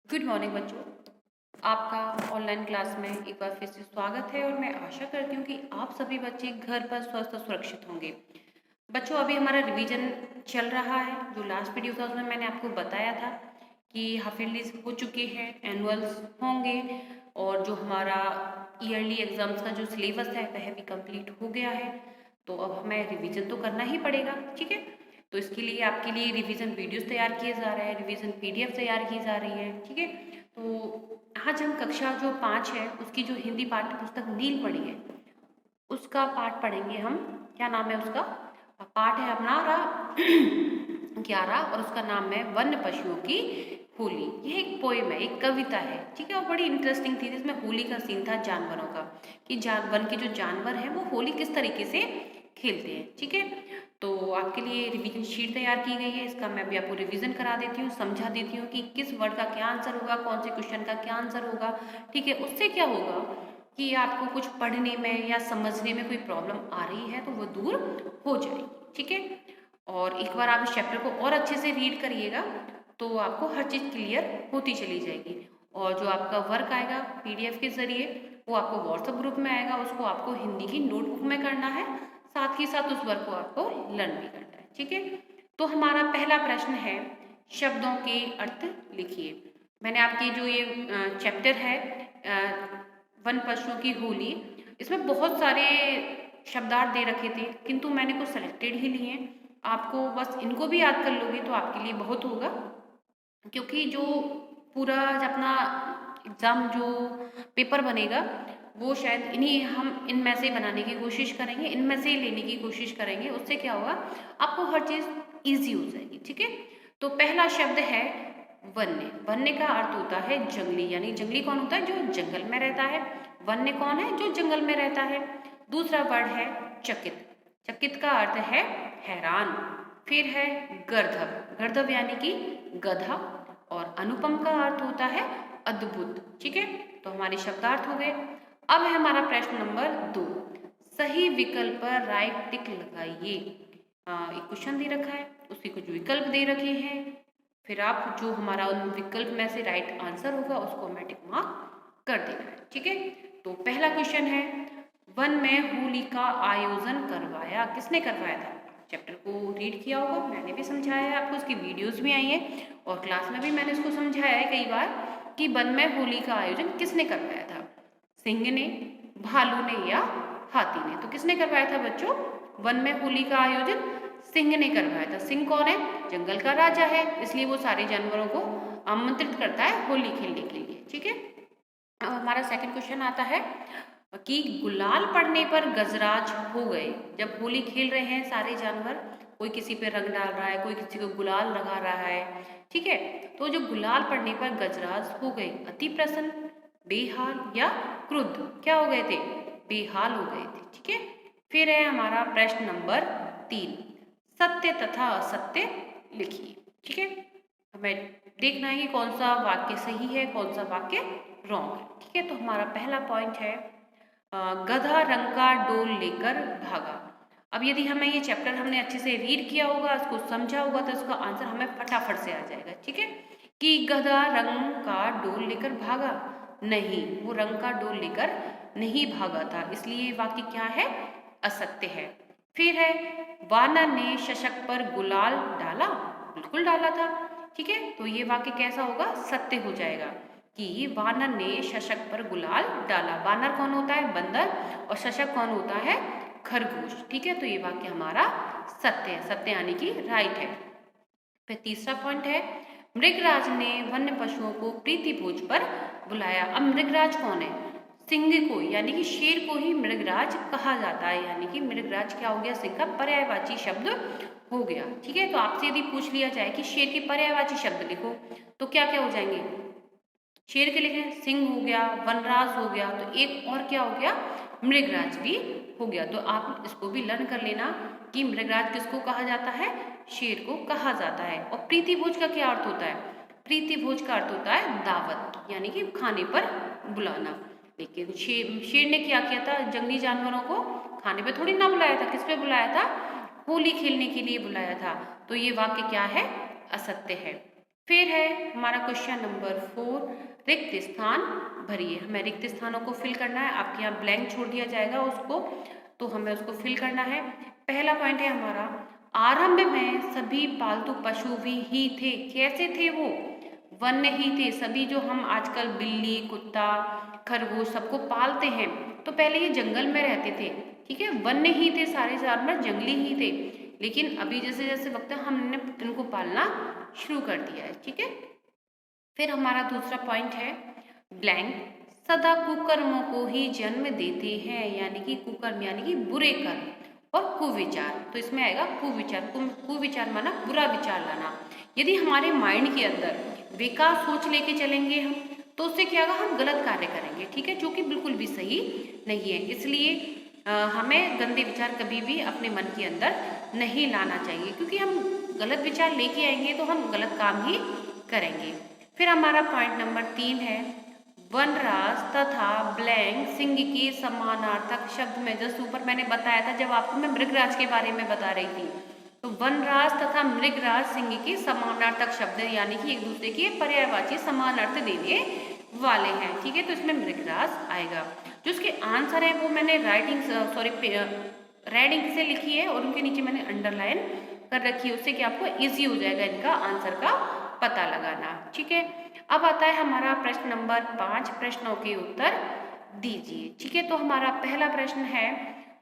Good morning बच्चों। आपका online class में एक बार फिर से स्वागत है और मैं आशा करती हूँ कि आप सभी बच्चे घर पर स्वस्थ और सुरक्षित होंगे। बच्चों, अभी हमारा रिवीजन चल रहा है। जो लास्ट वीडियो था उसमें मैंने आपको बताया था कि हाफ ईयरलीज हो चुके हैं, एनुअल्स होंगे और जो हमारा ईयरली एग्जाम्स का जो सिलेबस है वह भी कंप्लीट हो गया है। तो अब हमें रिवीजन तो करना ही पड़ेगा, ठीक है। तो इसके लिए आपके लिए रिवीजन वीडियोस तैयार किए जा रहे हैं, रिवीजन पीडीएफ तैयार की जा रही है, ठीक है। तो आज हम कक्षा जो 5 है उसकी जो हिंदी पाठ्य पुस्तक नील पढ़ी है उसका पाठ पढ़ेंगे हम। क्या नाम है उसका? पाठ है हमारा 11 और उसका नाम है वन्य पशुओं की होली। यह एक पोएम है, एक कविता है, ठीक है। और बड़ी इंटरेस्टिंग थी। जिसमें होली का सीन था जानवरों का, कि वन के जो जानवर हैं वो होली किस तरीके से खेलते हैं, ठीक है। तो आपके लिए रिवीजन शीट तैयार की गई है। इसका मैं भी आपको रिवीजन करा देती हूँ, समझा देती हूँ कि किस वर्ड का क्या आंसर होगा, कौन से क्वेश्चन का क्या आंसर होगा, ठीक है। उससे क्या होगा कि आपको कुछ पढ़ने में या समझने में कोई प्रॉब्लम आ रही है तो वो दूर हो जाएगी, ठीक है। और एक बार आप इस चैप्टर को और अच्छे से रीड करिएगा तो आपको हर चीज़ क्लियर होती चली जाएगी। और जो आपका वर्क आएगा पीडीएफ के ज़रिए वो आपको व्हाट्सएप ग्रुप में आएगा। उसको आपको हिंदी की नोटबुक में करना है, साथ ही साथ उस वर्क को आपको लर्न भी करना है, ठीक है। तो हमारा पहला प्रश्न है, शब्दों के अर्थ लिखिए। मैंने आपकी जो ये चैप्टर है वन पशुओं की होली, इसमें बहुत सारे शब्दार्थ दे रखे थे किंतु मैंने कुछ सेलेक्टेड ही लिए हैं। आपको बस इनको भी याद कर लोगे तो आपके लिए बहुत होगा, क्योंकि जो पूरा अपना एग्ज़ाम जो पेपर बनेगा वो शायद हम इनमें से बनाने की कोशिश करेंगे, इनमें से लेने की कोशिश करेंगे। उससे क्या होगा, आपको हर चीज़ ईजी हो जाएगी, ठीक है। तो पहला शब्द है वन्य। वन्य का अर्थ होता है जंगली, यानी जंगली कौन होता है? जो जंगल में रहता है। वन्य कौन है? जो जंगल में रहता है। दूसरा वर्ड है चकित। चकित का अर्थ है हैरान। फिर है गर्दभ। गर्दभ यानी कि गधा। और अनुपम का अर्थ होता है अद्भुत, ठीक है। तो हमारे शब्दार्थ हो गए। अब है हमारा प्रश्न नंबर 2। सही विकल्प पर राइट टिक लगाइए। एक क्वेश्चन दे रखा है, उसके कुछ विकल्प दे रखे हैं, फिर आप जो हमारा उन विकल्प में से राइट आंसर होगा उसको हमें टिक मार्क कर देना है, ठीक है। तो पहला क्वेश्चन है, वन में होली का आयोजन करवाया। किसने करवाया था? चैप्टर को रीड किया होगा, मैंने भी समझाया है आपको, उसकी वीडियोस भी आई हैं और क्लास में भी मैंने इसको समझाया है कई बार कि वन में होली का आयोजन किसने करवाया था। सिंह ने, भालू ने या हाथी ने? तो किसने करवाया था बच्चों वन में होली का आयोजन? सिंह ने करवाया था। सिंह कौन है? जंगल का राजा है, इसलिए वो सारे जानवरों को आमंत्रित करता है होली खेलने के लिए, ठीक है। अब हमारा सेकंड क्वेश्चन आता है कि गुलाल पड़ने पर गजराज हो गए। जब होली खेल रहे हैं सारे जानवर, कोई किसी पे रंग डाल रहा है, कोई किसी को गुलाल लगा रहा है, ठीक है। तो जो गुलाल पड़ने पर गजराज हो गए, अति प्रसन्न, बेहाल या क्रुद्ध? क्या हो गए थे? बेहाल हो गए थे, ठीक है। फिर है हमारा प्रश्न नंबर 3। सत्य तथा असत्य लिखिए, ठीक है। हमें देखना है कि कौन सा वाक्य सही है, कौन सा वाक्य रॉन्ग है, ठीक है। तो हमारा पहला पॉइंट है, गधा रंग का डोल लेकर भागा। अब यदि हमें ये चैप्टर हमने अच्छे से रीड किया होगा, इसको समझा होगा, तो इसका आंसर हमें फटाफट से आ जाएगा, ठीक है। कि गधा रंग का डोल लेकर भागा? नहीं, वो रंग का डोल लेकर नहीं भागा था, इसलिए वाक्य क्या है? असत्य है। फिर है, वानर ने शशक पर गुलाल डाला। बिल्कुल डाला था, ठीक है। तो ये वाक्य कैसा होगा? सत्य हो जाएगा कि वानर ने शशक पर गुलाल डाला। वानर कौन होता है? बंदर। और शशक कौन होता है? खरगोश, ठीक है। तो ये वाक्य हमारा सत्य है, सत्य यानी कि राइट है। फिर तीसरा पॉइंट है, मृगराज ने वन्य पशुओं को प्रीति भोज पर बुलाया। अब मृगराज कौन है? सिंह को, यानी कि शेर को ही मृगराज कहा जाता है, यानी कि मृगराज क्या हो गया? सिंह का पर्यायवाची शब्द हो गया, ठीक है। तो आपसे यदि पूछ लिया जाए कि शेर के पर्यायवाची शब्द लिखो, तो क्या क्या हो जाएंगे? शेर के लिखे सिंह हो गया, वनराज हो गया, तो एक और क्या हो गया? मृगराज भी हो गया। तो आप इसको भी लर्न कर लेना कि मृगराज किसको कहा जाता है? शेर को कहा जाता है। और प्रीति भोज का क्या अर्थ होता है? प्रीति भोज का अर्थ होता है दावत, यानी कि खाने पर बुलाना। लेकिन शेर ने क्या किया था? जंगली जानवरों को खाने पे थोड़ी ना बुलाया था। किस पे बुलाया था? होली खेलने के लिए बुलाया था। तो ये वाक्य क्या है? असत्य है। फिर है हमारा क्वेश्चन नंबर 4, रिक्त स्थान भरिए। हमें रिक्त स्थानों को फिल करना है। आपके यहाँ ब्लैंक छोड़ दिया जाएगा उसको, तो हमें उसको फिल करना है। पहला पॉइंट है हमारा, आरंभ में सभी पालतू पशु भी ही थे। कैसे थे वो? वन्य ही थे। सभी जो हम आजकल बिल्ली, कुत्ता, खरगोश सबको पालते हैं, तो पहले ये जंगल में रहते थे, ठीक है, वन्य ही थे, सारे जानवर जंगली ही थे। लेकिन अभी जैसे जैसे वक्त है, हमने इनको पालना शुरू कर दिया है, ठीक है। फिर हमारा दूसरा पॉइंट है ब्लैंक, सदा कुकर्मों को ही जन्म देते हैं, यानी कि कुकर्म यानी कि बुरे कर्म और कुविचार। तो इसमें आएगा कुविचार। कुविचार माना बुरा विचार लाना। यदि हमारे माइंड के अंदर बेकार सोच लेके चलेंगे हम, तो उससे क्या होगा, हम गलत कार्य करेंगे, ठीक है, जो कि बिल्कुल भी सही नहीं है। इसलिए हमें गंदे विचार कभी भी अपने मन के अंदर नहीं लाना चाहिए, क्योंकि हम गलत विचार लेके आएंगे तो हम गलत काम ही करेंगे। फिर हमारा पॉइंट नंबर 3 है, वनराज तथा ब्लैंक सिंह के समानार्थक शब्द में, जैसे ऊपर मैंने बताया था जब आपको मैं मृगराज के बारे में बता रही थी, तो वनराज तथा मृगराज सिंह के समानार्थक शब्द यानी कि एक दूसरे के पर्यायवाची समान अर्थ देने वाले हैं, ठीक है। तो इसमें मृगराज आएगा। जो उसके आंसर है वो मैंने रेडिंग से लिखी है और उनके नीचे मैंने अंडरलाइन कर रखी है, उससे कि आपको इजी हो जाएगा इनका आंसर का पता लगाना, ठीक है। अब आता है हमारा प्रश्न नंबर 5, प्रश्नों के उत्तर दीजिए, ठीक है। तो हमारा पहला प्रश्न है,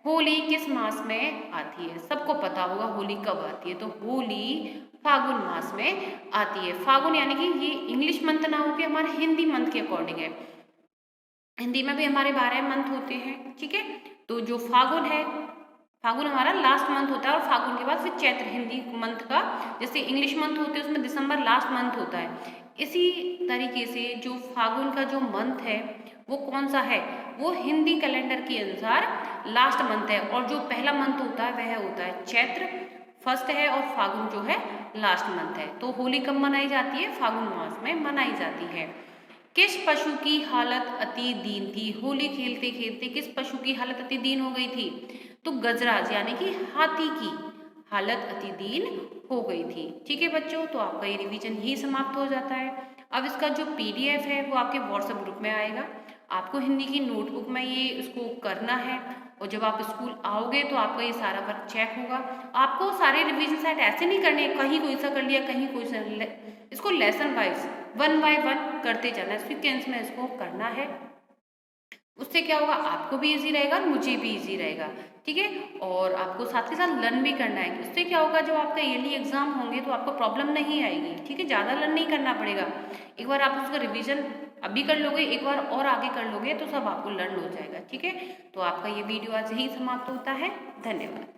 होली किस मास में आती है? सबको पता होगा होली कब आती है, तो होली फागुन मास में आती है। फागुन यानी कि ये इंग्लिश मंथ ना होके हमारे हिंदी मंथ के अकॉर्डिंग है। हिंदी में भी हमारे 12 मंथ होते हैं, ठीक है। तो जो फागुन है, फागुन हमारा लास्ट मंथ होता है और फागुन के बाद फिर चैत्र हिंदी मंथ का, जैसे इंग्लिश मंथ होते हैं उसमें दिसंबर लास्ट मंथ होता है। इसी तरीके से जो फागुन का जो मंथ है वो कौन सा है, वो हिंदी कैलेंडर के अनुसार लास्ट मंथ है, और जो पहला मंथ होता है वह होता है चैत्र फर्स्ट है, और फागुन जो है लास्ट मंथ है। तो होली कब मनाई जाती है? फागुन मास में मनाई जाती है। किस पशु की हालत अति दीन थी? होली खेलते खेलते किस पशु की हालत अति दीन हो गई थी? तो गजराज यानी कि हाथी की हालत अति दीन हो गई थी, ठीक है बच्चों। तो आपका ये रिवीजन ही समाप्त हो जाता है। अब इसका जो पीडीएफ है वो आपके व्हाट्सएप ग्रुप में आएगा। आपको हिंदी की नोटबुक में ये इसको करना है, और जब आप स्कूल आओगे तो आपका ये सारा वर्क चेक होगा। आपको सारे रिवीजन सेट ऐसे नहीं करने, कहीं कोई सा कर लिया कहीं कोई सा, इसको लेसन वाइज 1 बाय 1 करते जाना, सीक्वेंस में इसको करना है। उससे क्या होगा, आपको भी इजी रहेगा और मुझे भी इजी रहेगा, ठीक है। और आपको साथ के साथ लर्न भी करना है। उससे क्या होगा, जब आपका ईयरली एग्जाम होंगे तो आपको प्रॉब्लम नहीं आएगी, ठीक है। ज़्यादा लर्न नहीं करना पड़ेगा। एक बार आप उसका रिवीजन अभी कर लोगे, एक बार और आगे कर लोगे तो सब आपको लर्न हो जाएगा, ठीक है। तो आपका ये वीडियो आज यही समाप्त होता है। धन्यवाद।